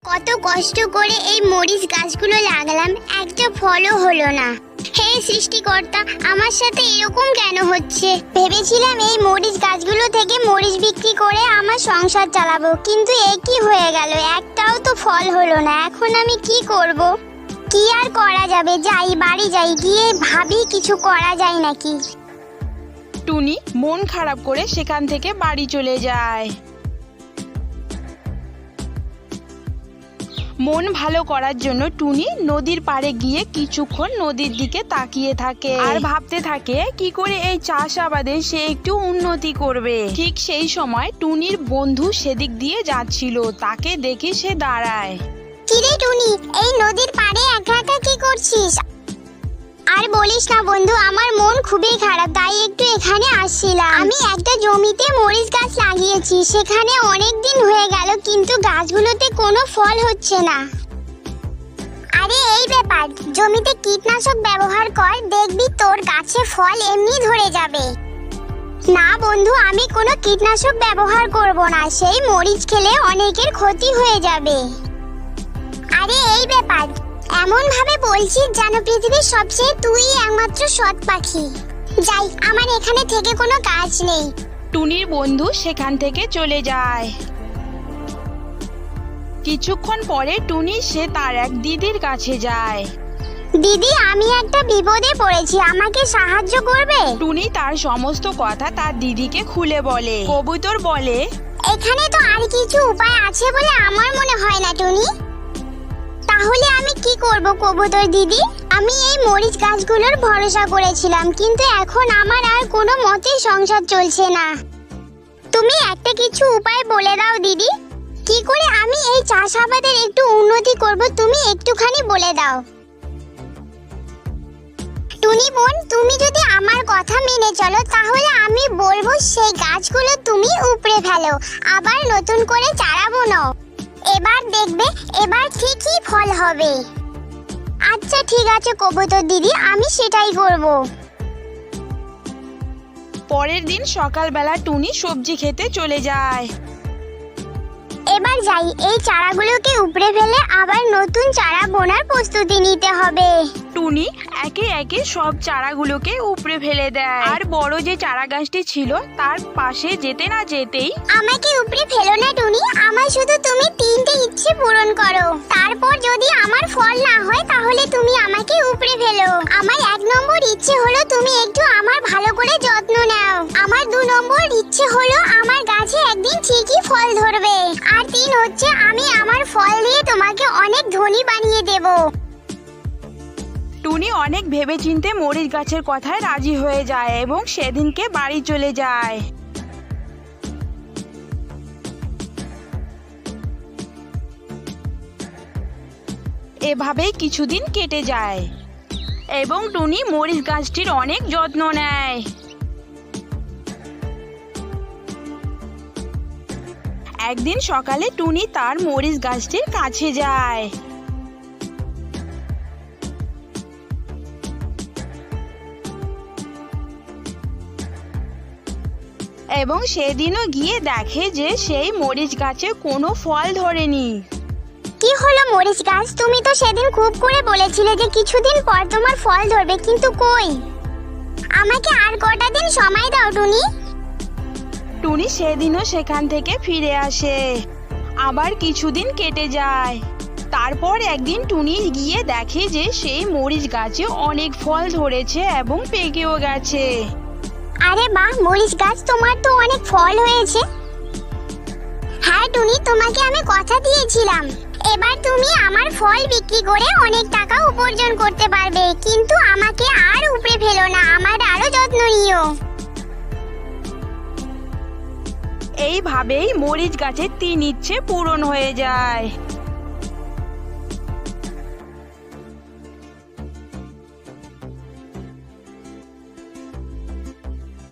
কত কষ্ট করে এই মরিচ গাছগুলো লাগালাম, একটা ফলও হলো না। হে সৃষ্টিকর্তা, আমার সাথে এরকম কেন হচ্ছে? ভেবেছিলাম এই মরিচ গাছগুলো থেকে মরিচ বিক্রি করে আমার সংসার চালাবো, কিন্তু এ কি হয়ে গেল? একটাও তো ফল হলো না। এখন আমি কি করব? কি আর করা যাবে, যাই বাড়ি যাই, গিয়ে ভাবি কিছু করা যায় নাকি। টুনি মন খারাপ করে সেখান থেকে বাড়ি চলে যায়। মন ভালো করার জন্য টুনি নদীর পাড়ে গিয়ে কিছুক্ষণ নদীর দিকে তাকিয়ে থাকে আর ভাবতে থাকে কি করে এই চাষাবাদে সে একটু উন্নতি করবে। ঠিক সেই সময় টুনির বন্ধু সেদিক দিয়ে যাচ্ছিল, তাকে দেখে সে দাঁড়ায়। কিরে টুনি, এই নদীর পাড়ে একা একা কি করছিস? আর বলিস না বন্ধু, আমার মন খুবই খারাপ, তাই একটু এখানে আসছিলাম। আমি একটা জমিতে মরিচ গাছ লাগিয়েছি, সেখানে অনেক দিন হয়ে গেল, কিন্তু গাছগুলোতে কোনো ফল হচ্ছে না। আরে এই ব্যাপার, জমিতে কীটনাশক ব্যবহার কর, দেখবি তোর গাছে ফল এমনি ধরে যাবে। না বন্ধু, আমি কোনো কীটনাশক ব্যবহার করব না, সেই মরিচ খেলে অনেকের ক্ষতি হয়ে যাবে। আরে এই ব্যাপার, এমন ভাবে বলছিস যেন পৃথিবীর সবচেয়ে তুই একমাত্র সৎ পাখি। যাই, আমার এখানে থেকে কোনো কাজ নেই। টুনির বন্ধু সেখান থেকে চলে যায়। কিছুক্ষণ পরে টুনি সে তার এক দিদির কাছে যায়। দিদি, আমি একটা বিপদে পড়েছি, আমাকে সাহায্য করবে? টুনি তার সমস্ত কথা তার দিদিকে খুলে বলে। কবুতর বলে, এখানে তো আর কিছু উপায় আছে বলে আমার মনে হয় না টুনি। তাহলে আমি কি করব কবুতর দিদি? আমি এই মরিচ গাছগুলোর ভরসা করেছিলাম, কিন্তু এখন আমার আর কোনো মতেই সংসার চলছে না। তুমি একটা কিছু উপায় বলে দাও দিদি, কি করে আমি এই চাষাবাদের একটু উন্নতি করব, তুমি একটুখানি বলে দাও। টুনি বোন, তুমি যদি আমার কথা মেনে চলো, তাহলে আমি বলবো সেই গাছগুলো তুমি উপড়ে ফেলো, আবার নতুন করে চারা বোনাও। এবার দেখবে, এবার ঠিকই ফল হবে। আচ্ছা ঠিক আছে কবুতর দিদি, আমি সেটাই করব। পরের দিন সকালবেলা টুনি সবজি খেতে চলে যায়। এবার যাই, এই চারাগুলোকে উপড়ে ফেলে আবার নতুন চারা বোনার প্রস্তুতি নিতে হবে। টুনি একে একে সব চারাগুলোকে উপড়ে ফেলে দেয় আর বড় যে চারা গাছটি ছিল তার পাশে যেতে না যেতেই, আমাকে উপড়ে ফেলো না টুনি, আমার শুধু তুমি 3টে ইচ্ছে পূরণ করো, তারপর যদি আমার ফল না হয় তাহলে তুমি আমাকে উপড়ে ফেলো। আমার 1 নম্বর ইচ্ছে হলো তুমি একটু আমার ভালো করে যত্ন নাও। আমার 2 নম্বর ইচ্ছে হলো আমার গাছে একদিন ঠিকই ফল ধরবে। আর 3 হচ্ছে আমি আমার ফল দিয়ে তোমাকে অনেক ধনী বানিয়ে দেব। টুনি অনেক ভেবেচিন্তে মরিচ গাছের কথায় রাজি হয়ে যায় এবং সেদিনকে বাড়ি চলে যায়। এভাবেই কিছুদিন কেটে যায় এবং টুনি মরিচ গাছটির অনেক যত্ন নেয়। একদিন সকালে টুনি তার মরিচ গাছটির কাছে যায়। এবং সেদিনও গিয়ে দেখে যে সেই মরিচ গাছে কোনো ফল ধরেনি। কি হলো মরিচ গাছ, তুমি তো সেদিন খুব করে বলেছিলে যে কিছুদিন পর তোমার ফল ধরবে, কিন্তু কই? আমাকে আর কটা দিন সময় দাও টুনি। টুনি সেদিনও সেখান থেকে ফিরে আসে। আবার কিছুদিন কেটে যায়। তারপর একদিন টুনি গিয়ে দেখে যে সেই মরিচ গাছে অনেক ফল ধরেছে এবং পেকেও গেছে। আরে বাহ মরিচ গাছ, তোমার তো অনেক ফল হয়েছে। হ্যাঁ টুনি, তোমাকে আমি কথা দিয়েছিলাম, এবার তুমি আমার ফল বিক্রি করে অনেক টাকা উপার্জন করতে পারবে, কিন্তু আমাকে আর উপড়ে ফেলো না, আমার আরো যত্ন নিও। এইভাবেই মরিচ গাছের 3 ইচ্ছে পূরণ হয়ে যায়।